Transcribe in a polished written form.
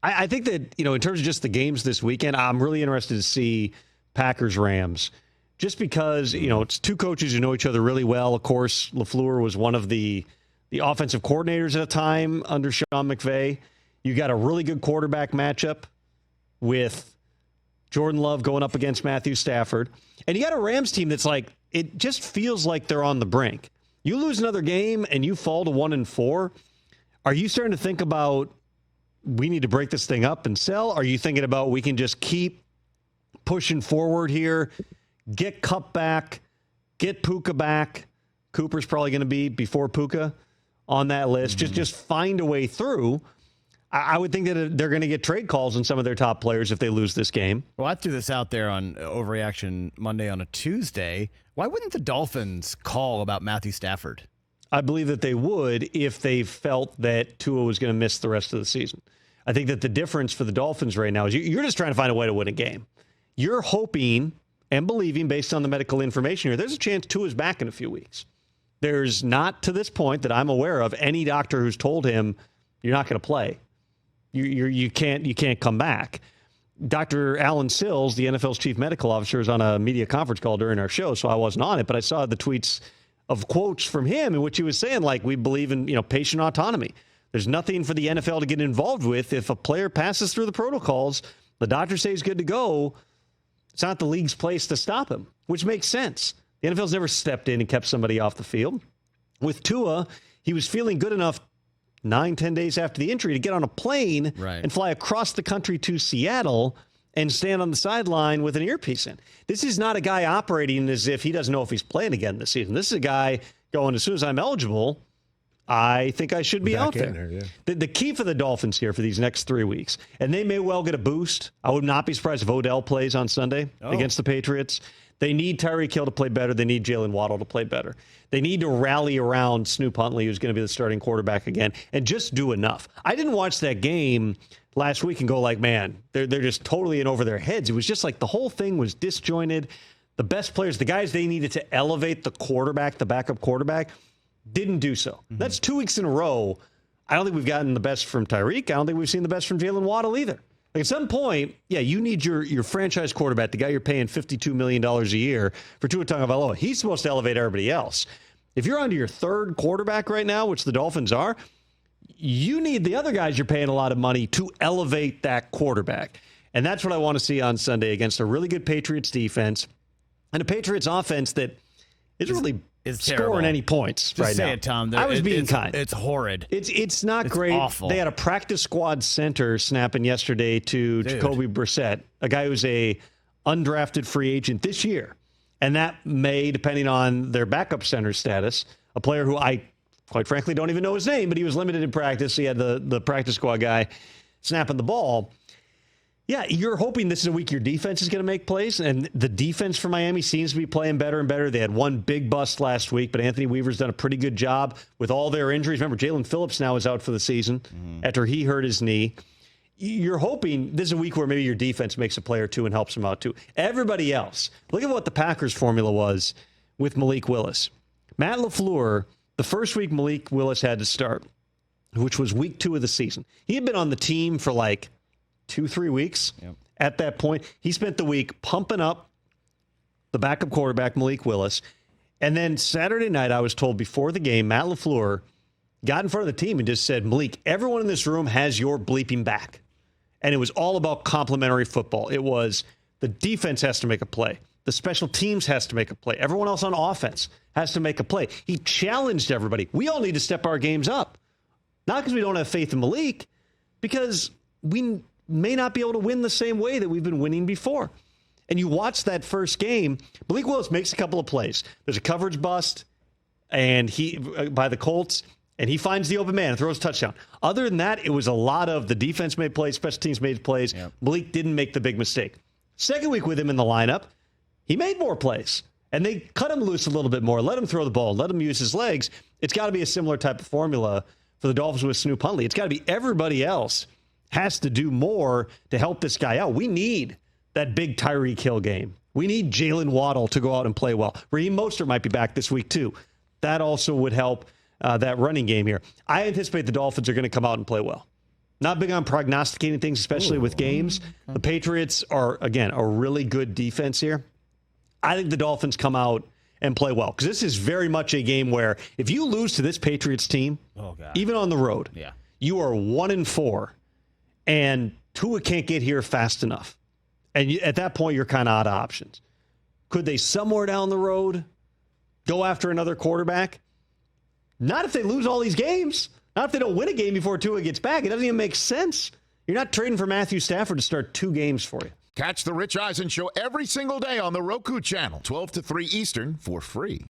I think that, in terms of just the games this weekend, I'm really interested to see Packers-Rams. Just because, it's two coaches who know each other really well. Of course, LaFleur was one of the offensive coordinators at a time under Sean McVay. You got a really good quarterback matchup with Jordan Love going up against Matthew Stafford. And you got a Rams team that's like, it just feels like they're on the brink. You lose another game and you fall to 1-4. Are you starting to think about, we need to break this thing up and sell? Are you thinking about, we can just keep pushing forward here, get Kupp back, get Puka back? Cooper's probably going to be before Puka on that list. Just find a way through. I would think that they're going to get trade calls on some of their top players if they lose this game. Well, I threw this out there on Overreaction Monday on a Tuesday. Why wouldn't the Dolphins call about Matthew Stafford? I believe that they would if they felt that Tua was going to miss the rest of the season. I think that the difference for the Dolphins right now is you're just trying to find a way to win a game. You're hoping and believing, based on the medical information here, there's a chance Tua's back in a few weeks. There's not, to this point that I'm aware of, any doctor who's told him you're not going to play. You can't come back. Dr. Alan Sills, the NFL's chief medical officer, is on a media conference call during our show, so I wasn't on it, but I saw the tweets of quotes from him in which he was saying, like, we believe in patient autonomy. There's nothing for the NFL to get involved with. If a player passes through the protocols, the doctor says he's good to go, it's not the league's place to stop him, which makes sense. The NFL's never stepped in and kept somebody off the field. With Tua, he was feeling good enough 9-10 days after the injury to get on a plane and fly across the country to Seattle and stand on the sideline with an earpiece in. This is not a guy operating as if he doesn't know if he's playing again this season. This is a guy going, as soon as I'm eligible, I think I should be out there. The key for the Dolphins here for these next 3 weeks, and they may well get a boost. I would not be surprised if Odell plays on Sunday against the Patriots. They need Tyreek Hill to play better. They need Jalen Waddle to play better. They need to rally around Snoop Huntley, who's going to be the starting quarterback again, and just do enough. I didn't watch that game last week and go like, man, they're just totally in over their heads. It was just like the whole thing was disjointed. The best players, the guys they needed to elevate the quarterback, the backup quarterback, didn't do so. That's 2 weeks in a row. I don't think we've gotten the best from Tyreek. I don't think we've seen the best from Jalen Waddle either. Like at some point, you need your franchise quarterback, the guy you're paying $52 million a year for Tua Tagovailoa. He's supposed to elevate everybody else. If you're onto your third quarterback right now, which the Dolphins are, you need the other guys you're paying a lot of money to elevate that quarterback. And that's what I want to see on Sunday against a really good Patriots defense and a Patriots offense that isn't really scoring any points Just right say now. it, Tom. I was being kind. It's horrid. It's not It's great. awful. They had a practice squad center snapping yesterday to Jacoby Brissett, a guy who's a undrafted free agent this year. And that may, depending on their backup center status, a player who I, quite frankly, don't even know his name, but he was limited in practice. He had the practice squad guy snapping the ball. Yeah, you're hoping this is a week your defense is going to make plays, and the defense for Miami seems to be playing better and better. They had one big bust last week, but Anthony Weaver's done a pretty good job with all their injuries. Remember, Jalen Phillips now is out for the season after he hurt his knee. You're hoping this is a week where maybe your defense makes a play or two and helps them out too. Everybody else, look at what the Packers formula was with Malik Willis. Matt LaFleur, the first week Malik Willis had to start, which was week 2 of the season. He had been on the team for like 2-3 weeks. At that point, he spent the week pumping up the backup quarterback, Malik Willis. And then Saturday night, I was told before the game, Matt LaFleur got in front of the team and just said, Malik, everyone in this room has your bleeping back. And it was all about complimentary football. It was the defense has to make a play. The special teams has to make a play. Everyone else on offense has to make a play. He challenged everybody. We all need to step our games up. Not because we don't have faith in Malik, because we may not be able to win the same way that we've been winning before. And you watch that first game, Malik Willis makes a couple of plays. There's a coverage bust and by the Colts, and he finds the open man and throws a touchdown. Other than that, it was a lot of the defense made plays, special teams made plays. Malik didn't make the big mistake. Second week with him in the lineup, he made more plays. And they cut him loose a little bit more, let him throw the ball, let him use his legs. It's got to be a similar type of formula for the Dolphins with Snoop Huntley. It's got to be everybody else has to do more to help this guy out. We need that big Tyreek Hill game. We need Jalen Waddle to go out and play well. Raheem Mostert might be back this week too. That also would help that running game here. I anticipate the Dolphins are going to come out and play well. Not big on prognosticating things, especially with games. The Patriots are, again, a really good defense here. I think the Dolphins come out and play well, because this is very much a game where if you lose to this Patriots team, even on the road, you are 1-4, and Tua can't get here fast enough. And at that point, you're kind of out of options. Could they somewhere down the road go after another quarterback? Not if they lose all these games. Not if they don't win a game before Tua gets back. It doesn't even make sense. You're not trading for Matthew Stafford to start 2 games for you. Catch the Rich Eisen Show every single day on the Roku Channel, 12 to 3 Eastern, for free.